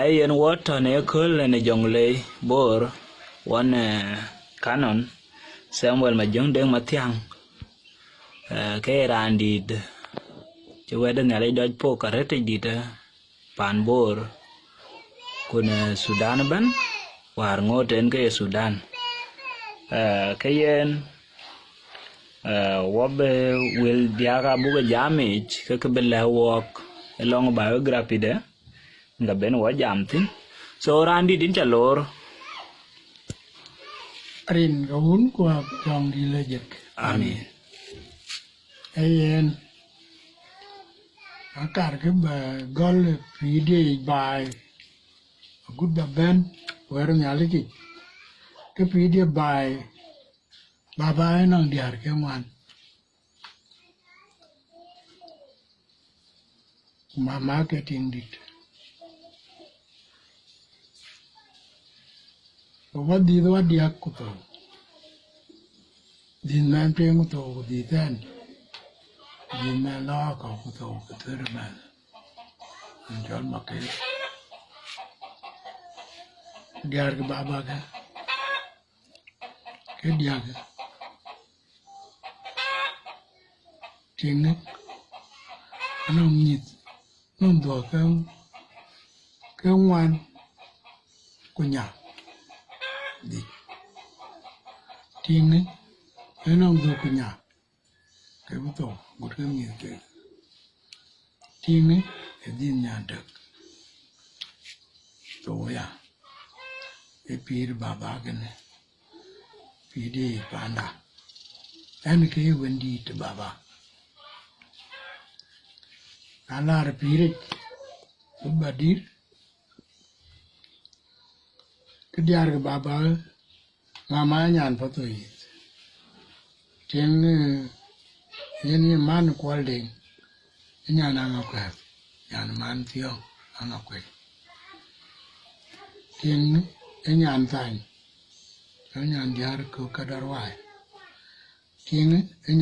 ai en water ne kul ne jongle bor one Canon Samuel Majok Deng Mathiang ke randid che weden ne doj po karete dita pan bor kuna Sudan ban war ngoten ke Sudan ke yen wobe will diaga buga jamage ke bela walk along biography de nga ben wa jamtin so randi din chalor rin gaun kwa jong di lejek amen ayen akar ke ba gol pide by a good ben wer nyaliki ke pide by baba nang diar ke man ma marketing dit what dia kuto din man pe kuto di tan din man la ka kuto kuto man anjal makke diar ke baba ke dia ke ting anong nit non do ke wan kunya di ting anong do kunya ke buto gut ke mi ke ting e din nya dak to ya e pir baba gane pide panda en ke wendi te baba ala pire badir ke diar ke baba mama nyan patoi ting yeni man kwalde nyan angakwe nyan man tio angakwe ting nyan tan nyan diar ko kadarwai ting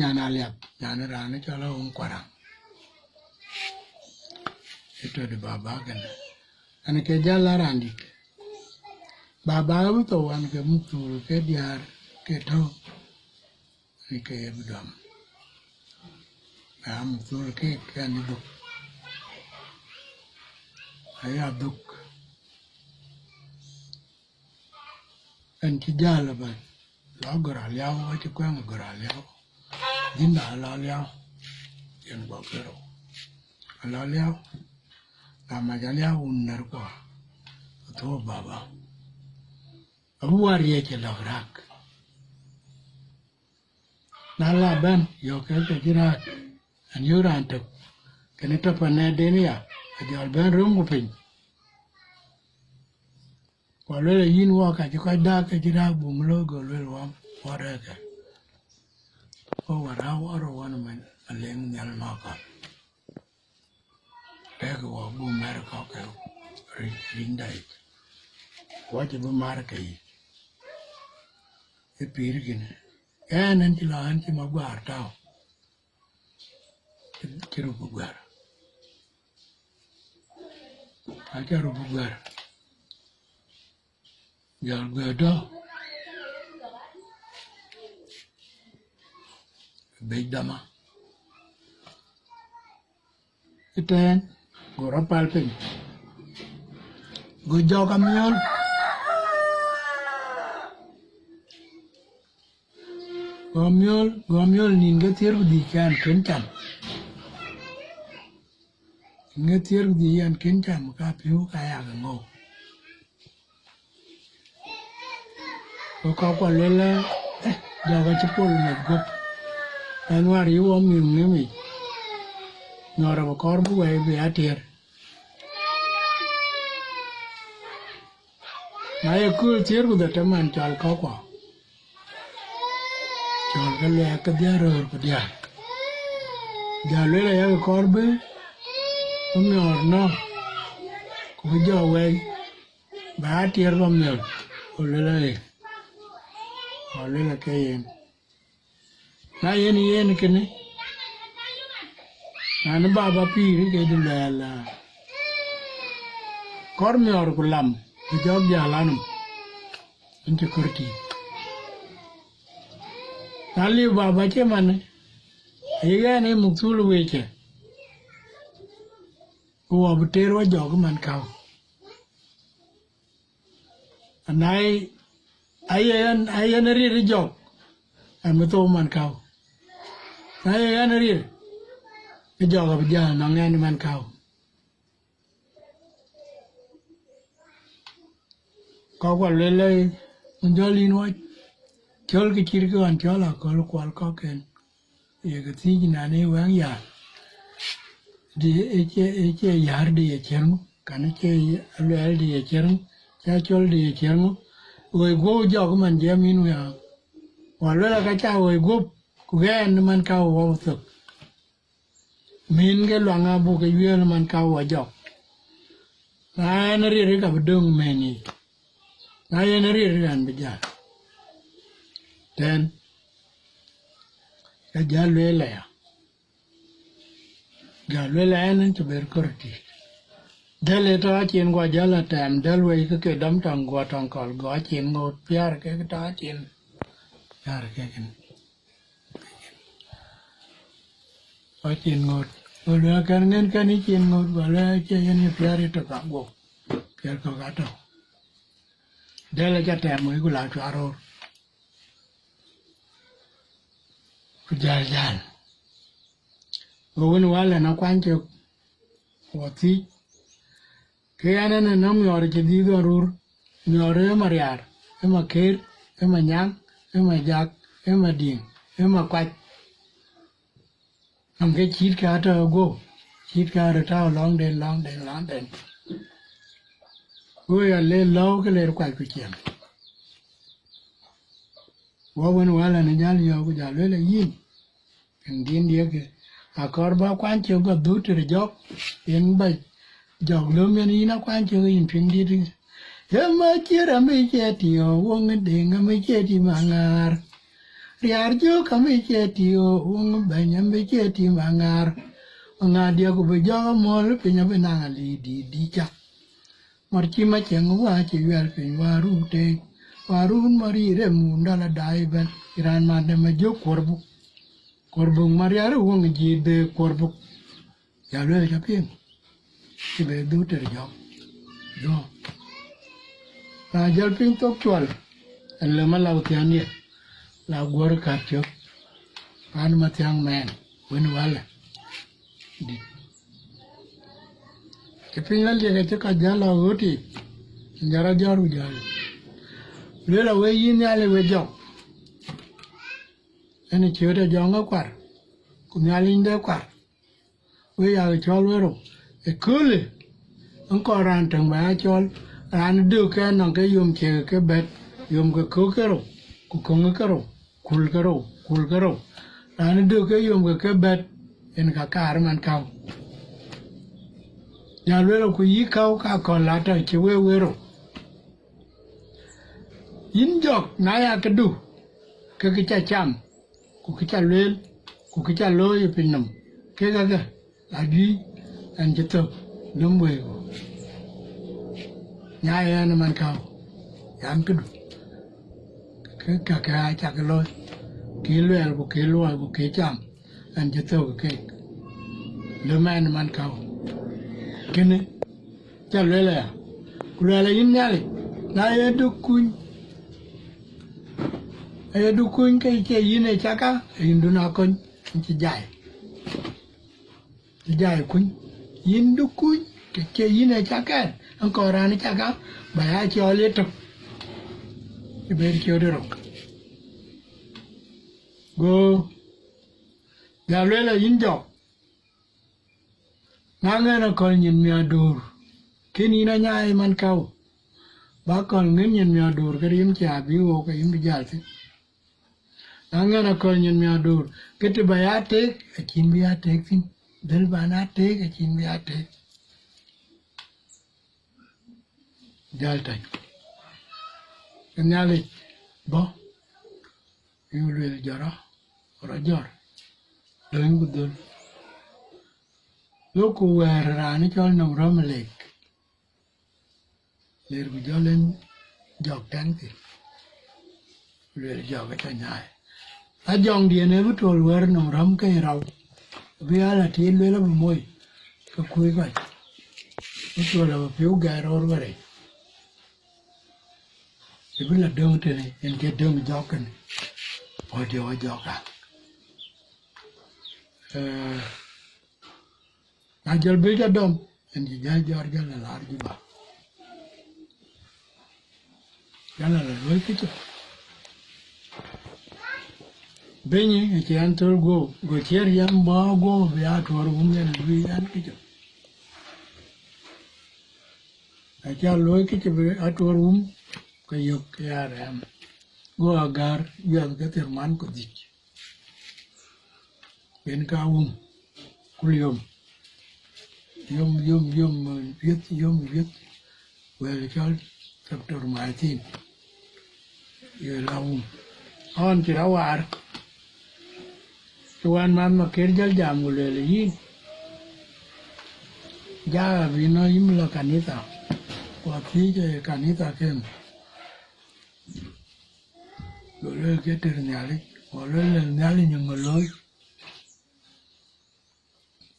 nyan aliap nyan rane chala kwarang itu de baba kan ane ke jala randik baba itu wan ke mutul ke diar ke to ni ke budam mutul ke kan itu ayah duk an ti jala ba la gora liao wa ti kwa gora liao dinda la liao yen ba kero la liao Majalia unnar ko to baba abuar ye ke lagrak nala ban yo ke jirak an yuran to keneta pane denia ajal ban rungu pin ko le yin wa ka ka da ke jirak bum lo go le wa wara ka ko wara wara wan man aleng nyal ma ka Ego wa bu America ka rindai waje bu marka yi e pirgin nan ti lan ti magwar tao kiro bu gwar akaro bu gwar jal gado beidama iten gora palpin go joga miol gomiol ninga tier di kan kentam ngetier di an kentam ka piu kaya ngo ko ko lela joga chipol me gop anwari wo mi ngemi Nora wa korbu wa be atir na ye kul tier ku da taman chal ko ko chal ka le ka dia ro ko dia le ya korbu mi or no ko jo we ba atir ro mi o le ke yen na yen kene Nana baba piri ke dulala kor mi or kulam jog jalanum into kurti nali baba che man yiga ne muksul weche wo butero jog man kaw anai ayen ri jog am to man kaw ayen ri jog ab jal no ngen man kaw có quả lên lên mình cho linh hoa cho cái chi cái anh cho là có lúc qua có cái cái gì nào này vắng ya đi chơi yar đi chơi cái chơi luyện đi chơi cho đi chơi rồi go cho cái mình chơi mình ya hoặc là cái cháu rồi go cái anh mình cao vào thực mình cái loang abu cái viên mình cao vào dọc ai nó đi cái đường mình ai nó đi ăn bây giờ then cái giá lúa lẻ giá lúa lẻ nên chỉ biết có gì để lấy đó chuyện qua giá là tạm để lấy cái đấm tròn qua tròn cỏ gói chuyện ngột bia cái đó chuyện bia cái gói chuyện ngột rồi là cái nên cái này chuyện ngột và là chuyện như bia thì tất cả bộ bia có cả đâu để lấy cái tạm mới của là cho rồi jalan, bukan wala na kwancho, wati, kaya na nam yore jadi garur, yore mariar, ema kir, ema nyang, ema jak, ema ding, ema kwat, nam ke chit ka ta go, chit ka ta long den, go ya le low ke le kwat kuchiam, bukan wala na jali yo ko jalo le yin. Indian dia ke akor ba kwan che ga du ter jok en ba jok lo men ina kwan che in pin di ri e ma che ra me che ti o wong de nga me che ti mangar riar jo ka me che ti o wong ba nya me che ti mangar nga dia ko ba jo mo le pe nya be na li di cha mar chi ma che ngwa che yel pe waru te warun mari re munda la dai ben iran ma de ma jo korbu korbung mariara wong jide korbuk ya le japin tibe du ter jo do na jal pin tok chwal le ma law tiani la gor ka chok an ma tiang men wen wala di ke pin la le ke ka jala oti njara jaru jal le la we yin ya le we jo anh chưa được dọn ở quạt, cũng nhà linh đeo quạt, bây giờ cho luôn rồi, cái cứ liền, ông coi ran trồng bã cho, ran đưa cái nòng cái yum chè cái bệt, yum cái cứ cái rồi, cũng không cái rồi, kul cái rồi, ran đưa cái yum cái bệt, anh cả cả man cao, nhà luôn rồi cũng ý cao cả còn lại trời chỉ quê rồi, in dọc nãy cái đủ, cái chai chăm kukicha lel kukicha loy pinam ke ga agi an jeto lumwe go nya ya na man kaw yan kudu ke ka cha ke loy ki lel ko ke loy ko ke cham an jeto ke le man kaw kene cha lel ya ku lel yin nyale na ye du kun ai du kun cái gì này chắc á hindu na con chỉ dài kun hindu kun cái gì này chắc á anh coi ra này chắc á bài cho liên tục cái bên kia được go giờ lấy là in dọc ngang là còn nhìn mía đồ cái ní nó nhai man cao bác còn ngén nhìn mía đồ cái yếm chả biu cái yếm bây giờ thế angana ko nyen mi adur kete bayate akin biate fin del banate akin biate jalta nyali bo yulu jara rajor doing budul loku wer rani chol nam ramalek lê bị gió lên giọt trắng thì lê giọt cái tay nhảy à dòng điện này vẫn trôi qua nó rắm cái rau vì là thiên lê là bị môi cái khuấy vậy vẫn trôi là phiếu gai rồi vậy thì vẫn là đơn thế này em kia đơn bị giọt cái này hồi điều giọt cả anh chơi bây giờ đông anh chỉ chơi giờ là lát gì bà cái là lối cái chứ bây giờ chị ăn tôi go chơi yam ba go về ăn thôi cũng như là đi ăn cái chứ anh chơi lối cái chứ về ăn thôi cũng cái dục cái ăn go agar giờ cái tiền man có gì bên cao kulium yum viết về cho chapter 19 giờ lâu on chỉ đâu à tuan mà kêu jal jam gule lagi ja vino im la kanita kwa kije kanita kem gule ke ternyali gule nyali nyongoloi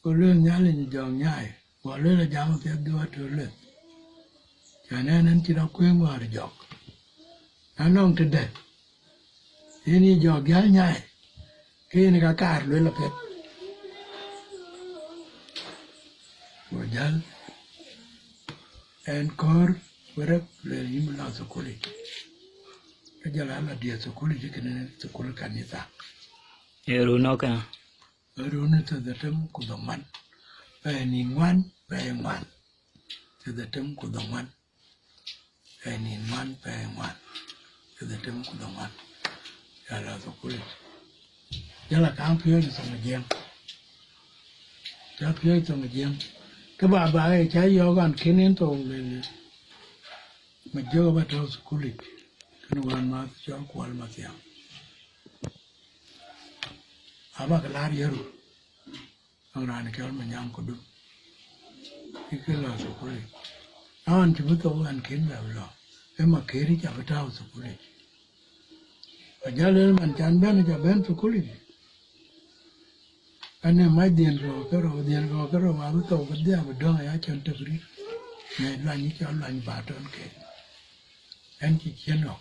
gule nyali nyong nyai gule la jam ke dua tole cho nên anh chỉ đọc quyên qua rồi dọc anh nói từ đây ini dọc gái nhai cái này cả cả rồi là phết rồi dal and core work le im la sokoli cái giờ là dia sokoli chứ cái này sokoli kanisa eru no ka eru nó từ từ trong cuộc đồng man về nhìn ngoan về ngoan từ từ trong cuộc đồng man về nhìn ngoan về ngoan từ từ trong cuộc đồng man là sokoli đó là cái phiếu là xong rồi cái phiếu xong rồi cái bà ấy trái vô còn khiến đến tổ lên mà chưa bắt đầu school cái nó còn mà cho quan mà theo à bà cái lá đi rồi ông ra cái mà nhang có đúng cái là school anh chỉ biết câu anh khiến vào lo cái mà kia đi chả phải trao school và giờ lên mình chán bên nó chả bên school anh em mấy điện rồi cái rồi mà biết câu cái gì mà đương ai chân thực đi này là những cái là những bà trơn kể anh chỉ chiến rồi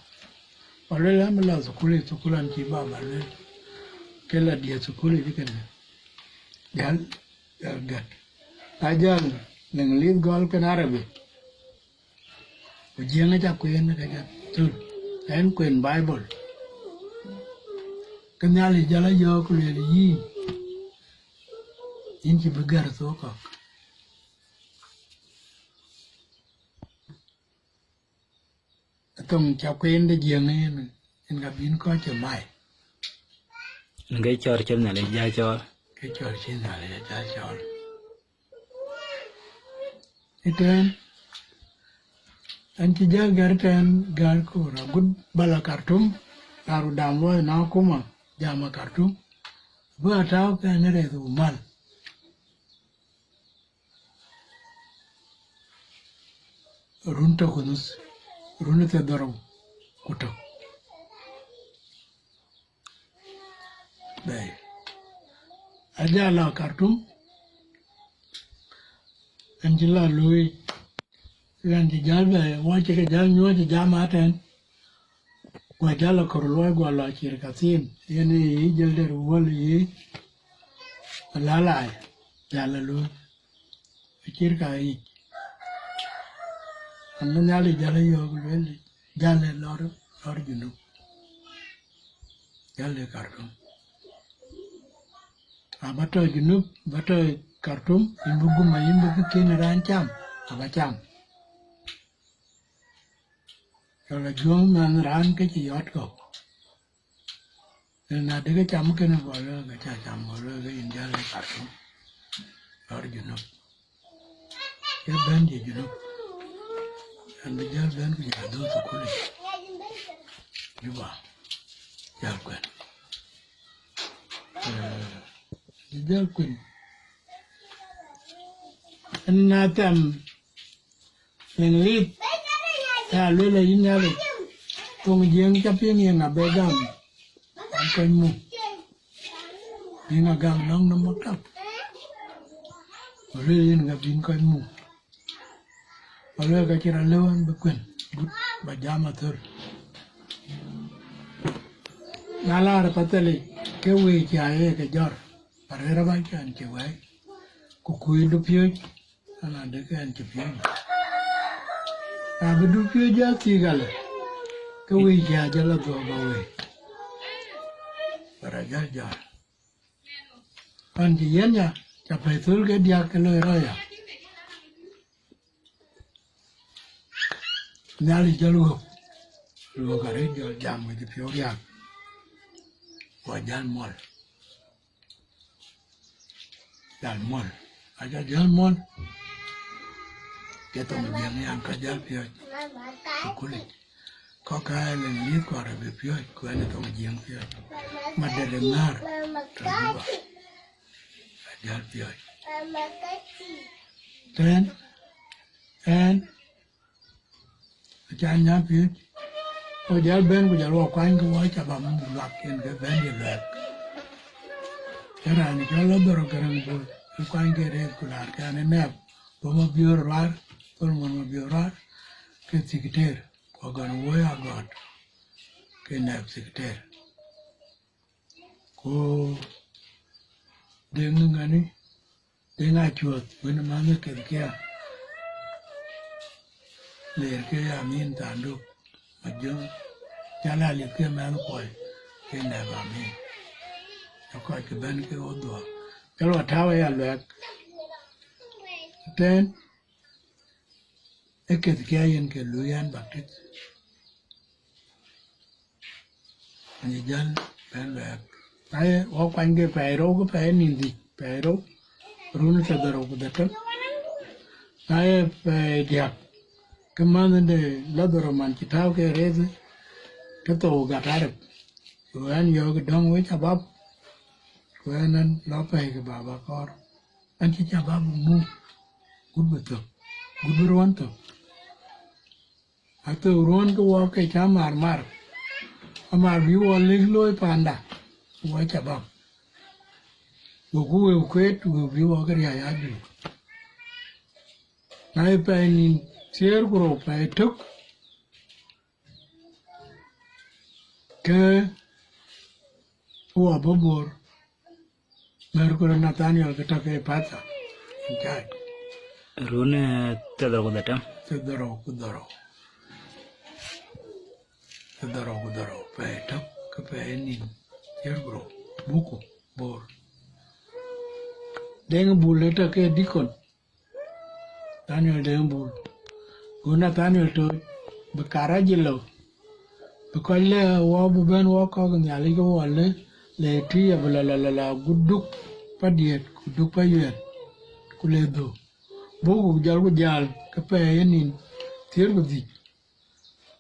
và lấy làm là school anh chỉ bảo mà lấy cái là địa school chứ cái này dal gật Ajak neng live gol kan Arabic ujian aja queen kayak tu and queen Bible kenyali jala yo kuliah yi inci begar sokok tông chào quên để giềng này nên gặp biến có chờ mày cái cho trên này là ra cho cái trò trên này là ra cho itu anh chỉ nhớ gar ko ra gud bala kartum taru damlo na kuma jama kartum bữa tao cái này để tụ mal runta kunus runta dorong kuto đây aja la kartum anh chỉ là lui anh chỉ giáo về ngoài cái giáo nhớ thì giáo mà tên ngoài giáo là còn lối qua là chỉ là tin cái này giáo để rồi là lá lại là lui chỉ cái anh nói là giáo là vô cái giáo là lo junub giáo là kartum bắt đầu junub bắt đầu kartum ibu kini rancam apa cam kalau jual man ran ke ciot ko nên là cái chăm cái nó gọi là cái chăm gọi là cái India là kartum ở junub cái bên gì junub anh bây giờ bên cái nhà đâu tụi cô đi vào giờ quên giờ quên anh natam neng lip ya lue le yin ya le tong jeng cha pin yin na be gam an ko mu yin na gam nong no mo tap lue yin ga bin ko mu lue ga kira lewan be kwen but ba jama thur na la ra patele ke we cha ye ke jor parera ba kan che we ku ku du pye ana de kan che pye a du pye ja ti gale ke we cha ja la do ba we para ja ja an ji yen ya cha pe thul ke dia ke lo ra ya na li ja lu ga re jo jam ke pye ya wa jan mol aja jan mol ke tong jeng yang ka jal pye ku le có cái là lý quả là về phía của anh tông giếng phía mà để làm nار rồi đi vào giờ phía tên anh cha nhá phía ở giờ bên của giờ lo quanh cái gói chả bằng một loạt tiền cái bên gì loạt cái này cái lớp đồ cái răng bùi cái quanh cái đấy của loạt cái này nè tôi mà biểu loạt tôi mà biểu loạt cái gì cái thế Wagan waya God ke nab secretary ko dengu ngani denga chuot wena mame ke kia le ke amin tandu majo jala le ke man koy ke nab amin ko ke ban ke odo kalo tawa ya lek ten eket kia yen ke luyan bakit anh dân bên bạc cái ở quanh cái bè rô cái bè nhìn gì bè rô rú nó sẽ đổ cái đất cái bè đẹp cái món này là đồ man chỉ thao cái rễ cái tổ gạt ra được rồi anh vô cái đông với chả bắp rồi anh nó bè cái bà con anh chỉ chả bắp mu cút bự tực cút bự ruộng tực từ ruộng cái qua cái chả mar mà ví dụ lấy lối panda với chả bằng vừa cú quét vừa ví dụ cái này ai đi này phải nhìn share group phải thức cái của bố bố merkury Nathaniel cái cái pata cái rune tedro kudatam kudaro phải thức cái phải nhìn share group buku bor dengan bule ta ke dikon Daniel dengan bul guna Daniel to bekara jelo bekolle wo buben wo ko nyali ko wale le ti ya la guduk padiet guduk payet kuledo bogu jal ka pe nin tier gudi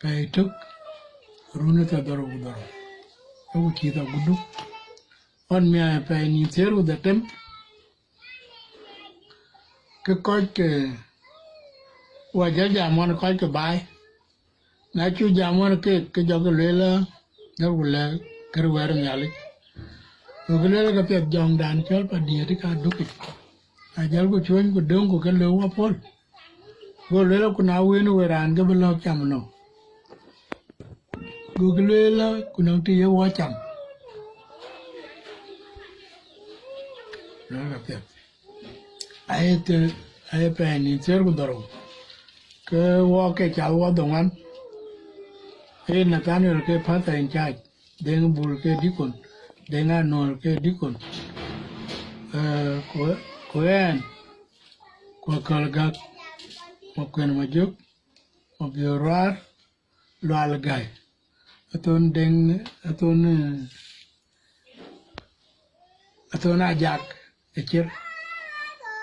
pe tok runa ta daro ko ki ta guduk on mi a pe ni tier gudi tem cái coi cái jamon coi cái bài na chu jamon cái cho cái lưỡi là nó là cái vải nhà lấy rồi cái lưỡi cái việc dòng đàn chớp và địa thì cả đúc à giờ cái chuối cái đường của cái lưỡi hoa phol cái lưỡi là cái nào quên nó ran cái bên lọc chăm nó cái lưỡi là cái nào thì hoa chăm đó là việc ai pe ni ser gudaro ke wo ke cha wo dongan e Nathaniel ke phata in charge deng bul ke dikon denga nol ke dikon ko en ko kalga mo ken majok mo biorar lo algai aton ajak echer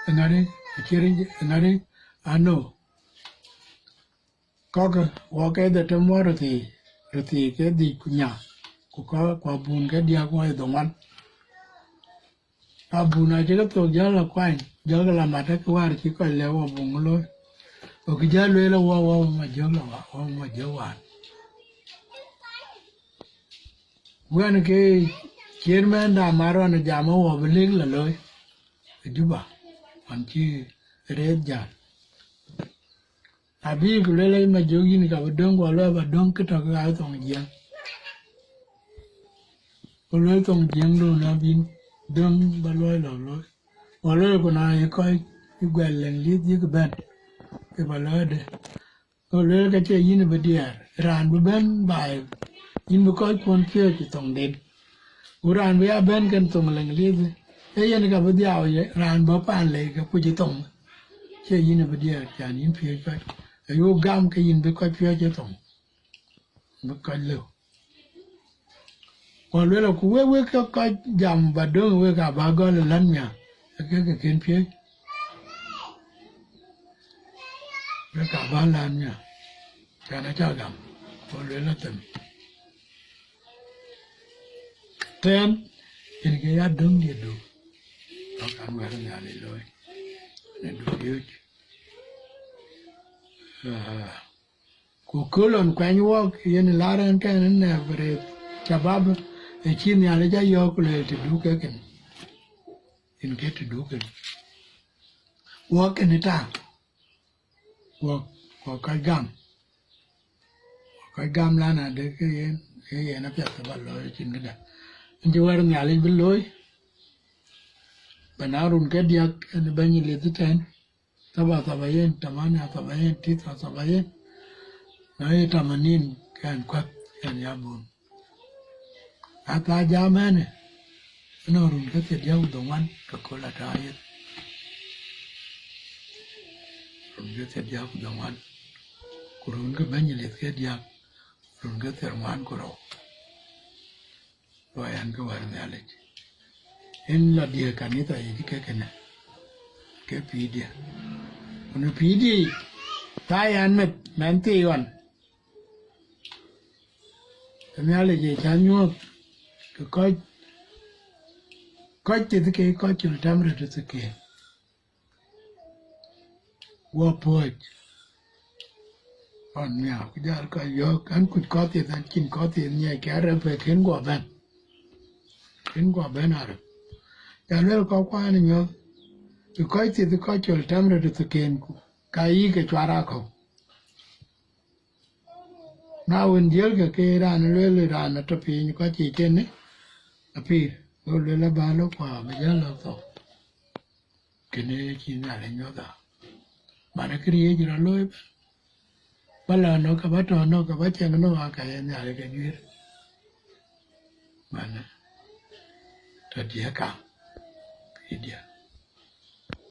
ngari ano có cái qua cái để trong mua rồi thì cái gì của nhà của có quả bùn cái dia của ai đồng ăn quả bùn này chỉ có tổ giờ là quay giờ cái làm mặt cái quả chỉ có leo quả bùn thôi cái giá lưỡi là wow mà gió là wow mà gió hoàn when cái chairman đã maro nó giảm wow bên lên là lôi cái chú bà anh chị red già à bây giờ lưỡi mà gió gì này cả vật đông qua lưỡi vật đông cái thằng cái thằng giang cái lưỡi thằng giang luôn là bin đông ba lưỡi là lưỡi qua lưỡi còn ai coi cái quẹt lên lít với cái bên cái ba lưỡi đấy cái lưỡi cái chơi gì này bây giờ ran bên bài in bu coi con kia chỉ tông đến uran bây bên cái tông lên lít ấy anh cái bây giờ ran bắp ăn lấy cái phụ chỉ tông chơi gì này bây giờ chả in phía coi ấy vô gam cái in bu coi phía chỉ tông bu coi lâu còn lưỡi là cũng quê cái coi jam và đường quê cả ba con là lăn nhà cái kiến phía với cả ba lan nha cho nó cho gầm còn lưỡi là từng tên in cái át đứng đi đủ nó cảm về nhà đi rồi nên đủ yếu cuộc cưới lần quen nhau yên là ran cái nên là về chabab e chini aleja yo kule te duke ken in get to duke walk in it out walk cái gam lana de cái yen na pya ba lo chin ga nje war ni ale bi loy banarun ke dia en banyi le ten taba yen tamana taba yen tita taba yen na e tamanin kan kwat kan yabun ata jamane no run ke dia udongan ke kola tayet run ke dia udongan kurun ke banyi le ke dia run ke terman kuro wayan ke war ngale en la dia kanita yi ke kena ke pidia ono pidi tayan met menti on ngale je chanyo coi thì cái coi chừng trăm rồi thì cái qua bơi còn nhà cái giờ coi vô anh cũng có tiền anh chỉ có tiền nhảy cả rồi về khiến quả bên nào rồi giờ nếu có qua này nhớ thì coi chừng trăm rồi thì cái chua ra không nào anh nhớ cái ra nó lấy ra nó tập như có chỉ trên đấy tapi kalau le ba lo kwa ba ya lo to kene chi na le nyo da mana kriye jira lo ba la no ka ba to no ka ba chen no ka ka ya nya le ke ju mana ta dia ka dia